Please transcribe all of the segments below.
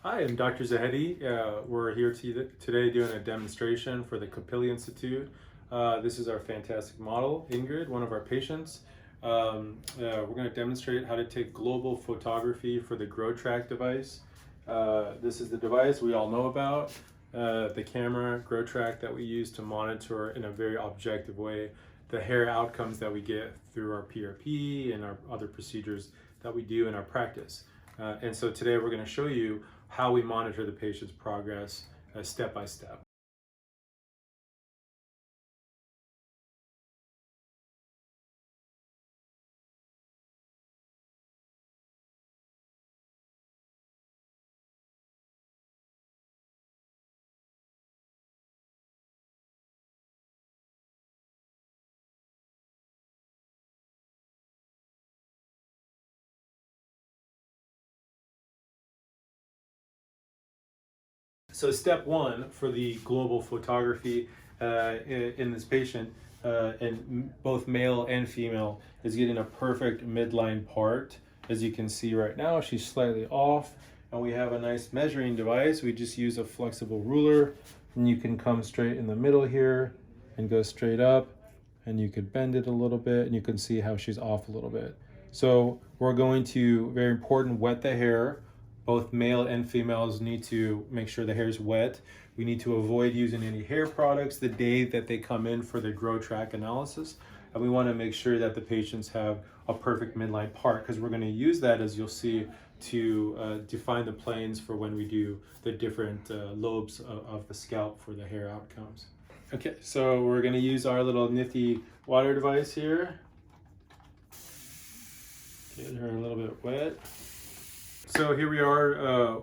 Hi, I'm Dr. Zahedi. We're here today doing a demonstration for the Capilli Institute. This is our fantastic model, Ingrid, one of our patients. We're going to demonstrate how to take global photography for the GroTrack device. This is the device we all know about, the camera GroTrack that we use to monitor in a very objective way the hair outcomes that we get through our PRP and our other procedures that we do in our practice. And so today we're going to show you how we monitor the patient's progress step by step. So step one for the global photography in this patient, in both male and female, is getting a perfect midline part. As you can see right now, she's slightly off, and we have a nice measuring device. We just use a flexible ruler, and you can come straight in the middle here and go straight up, and you could bend it a little bit, and you can see how she's off a little bit. So we're going to, very important, wet the hair. Both male and females need to make sure the hair is wet. We need to avoid using any hair products the day that they come in for the GroTrack analysis. And we want to make sure that the patients have a perfect midline part, because we're going to use that, as you'll see, to define the planes for when we do the different lobes of the scalp for the hair outcomes. Okay, so we're going to use our little nifty water device here. Get her a little bit wet. So here we are,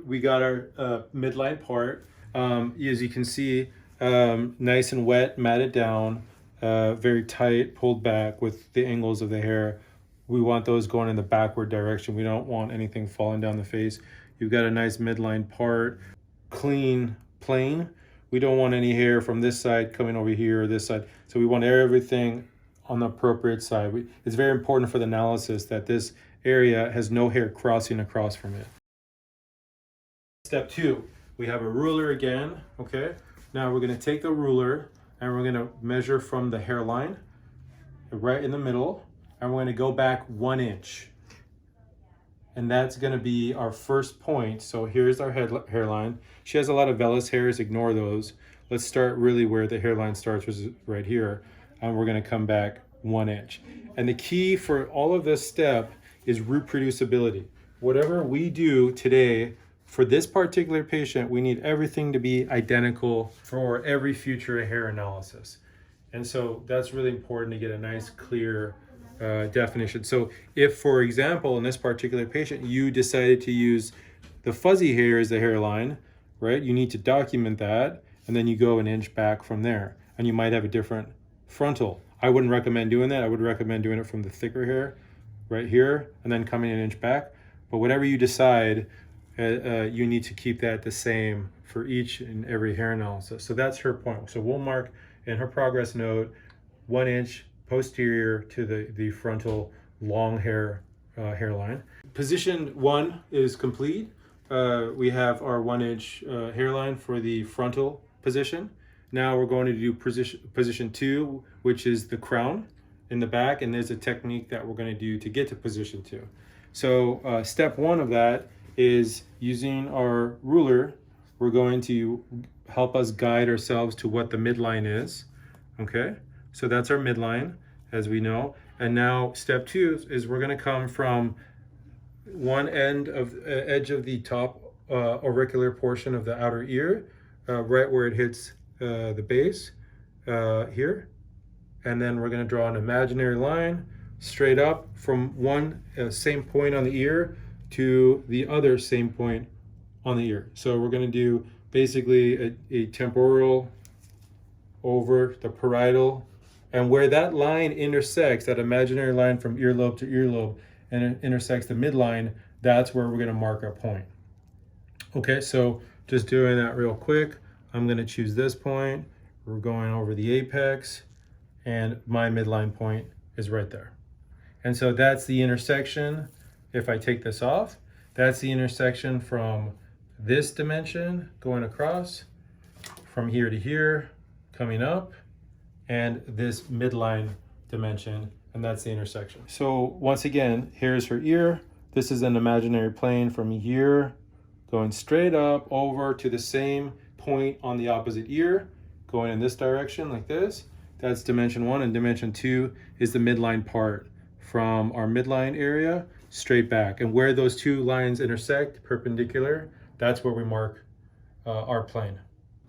we got our midline part. As you can see, nice and wet, matted down, very tight, pulled back with the angles of the hair. We want those going in the backward direction. We don't want anything falling down the face. You've got a nice midline part, clean, plain. We don't want any hair from this side coming over here or this side. So we want everything on the appropriate side. It's very important for the analysis that this area has no hair crossing across from it. Step two, we have a ruler again, okay? Now we're gonna take the ruler and we're gonna measure from the hairline, right in the middle, and we're gonna go back 1 inch. And that's gonna be our first point. So here's our hairline. She has a lot of vellus hairs, ignore those. Let's start really where the hairline starts, which is right here. And we're gonna come back 1 inch. And the key for all of this step is reproducibility. Whatever we do today for this particular patient, we need everything to be identical for every future hair analysis. And so that's really important to get a nice clear definition. So if, for example, in this particular patient, you decided to use the fuzzy hair as the hairline, right? You need to document that, and then you go 1 inch back from there. And you might have a different frontal. I wouldn't recommend doing that. I would recommend doing it from the thicker hair right here and then coming 1 inch back. But whatever you decide, you need to keep that the same for each and every hair analysis. So that's her point. So we'll mark in her progress note 1 inch posterior to the frontal long hair hairline. Position one is complete. We have our 1 inch hairline for the frontal position. Now we're going to do position two, which is the crown in the back, and there's a technique that we're going to do to get to position two. So step one of that is using our ruler. We're going to help us guide ourselves to what the midline is. Okay, so that's our midline, as we know. And now step two is we're going to come from one end of edge of the top auricular portion of the outer ear, right where it hits the base here. And then we're going to draw an imaginary line straight up from one same point on the ear to the other same point on the ear. So we're going to do basically a temporal over the parietal, and where that line intersects, that imaginary line from earlobe to earlobe, and it intersects the midline, that's where we're going to mark our point. Okay, so just doing that real quick, I'm going to choose this point. We're going over the apex, and my midline point is right there. And so that's the intersection. If I take this off, That's the intersection from this dimension going across, from here to here, coming up, and this midline dimension, and that's the intersection. So once again, here's her ear. This is an imaginary plane from here, going straight up over to the same point on the opposite ear, going in this direction like this. That's dimension 1, and dimension 2 is the midline part from our midline area straight back. And where those two lines intersect, perpendicular, that's where we mark our plane.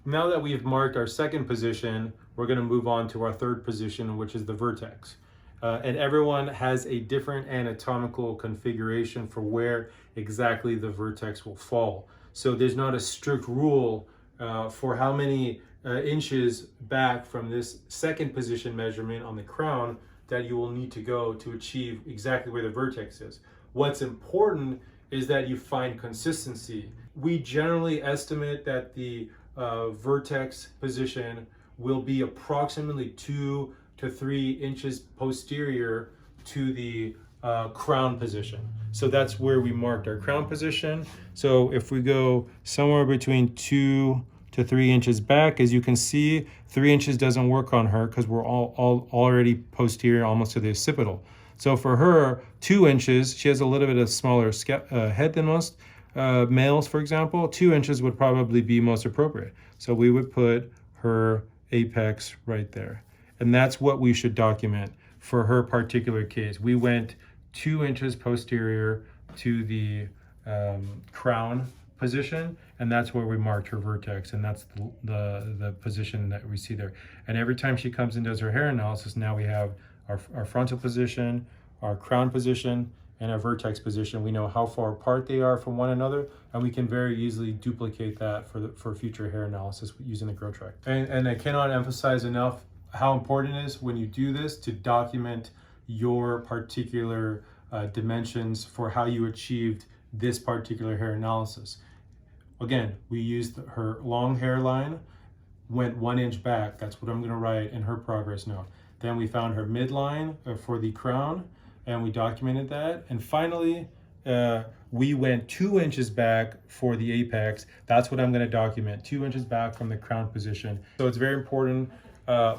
Now that we've marked our second position, we're going to move on to our third position, which is the vertex. And everyone has a different anatomical configuration for where exactly the vertex will fall. So there's not a strict rule for how many inches back from this second position measurement on the crown that you will need to go to achieve exactly where the vertex is. What's important is that you find consistency. We generally estimate that the vertex position will be approximately 2 to 3 inches posterior to the crown position. So that's where we marked our crown position. So if we go somewhere between 2 to 3 inches back, as you can see, 3 inches doesn't work on her because we're all already posterior almost to the occipital. So for her, 2 inches, she has a little bit of smaller head than most males, for example. 2 inches would probably be most appropriate. So we would put her apex right there. And that's what we should document for her particular case. We went 2 inches posterior to the crown position, and that's where we marked her vertex, and that's the position that we see there. And every time she comes and does her hair analysis, now we have our frontal position, our crown position, and our vertex position. We know how far apart they are from one another, and we can very easily duplicate that for future hair analysis using the GroTrack. And I cannot emphasize enough how important it is when you do this to document your particular dimensions for how you achieved this particular hair analysis. Again, we used her long hairline, went 1 inch back. That's what I'm going to write in her progress note. Then we found her midline for the crown, and we documented that. And finally, we went 2 inches back for the apex. That's what I'm going to document, 2 inches back from the crown position. So it's very important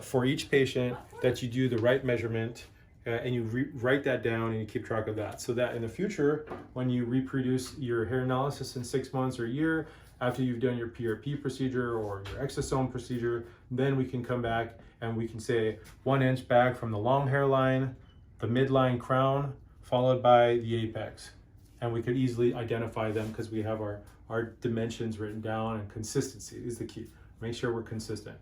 for each patient that you do the right measurement and you write that down and you keep track of that, so that in the future, when you reproduce your hair analysis in 6 months or a year after you've done your PRP procedure or your exosome procedure, then we can come back and we can say 1 inch back from the long hairline, the midline crown, followed by the apex. And we could easily identify them because we have our dimensions written down, and consistency is the key. Make sure we're consistent.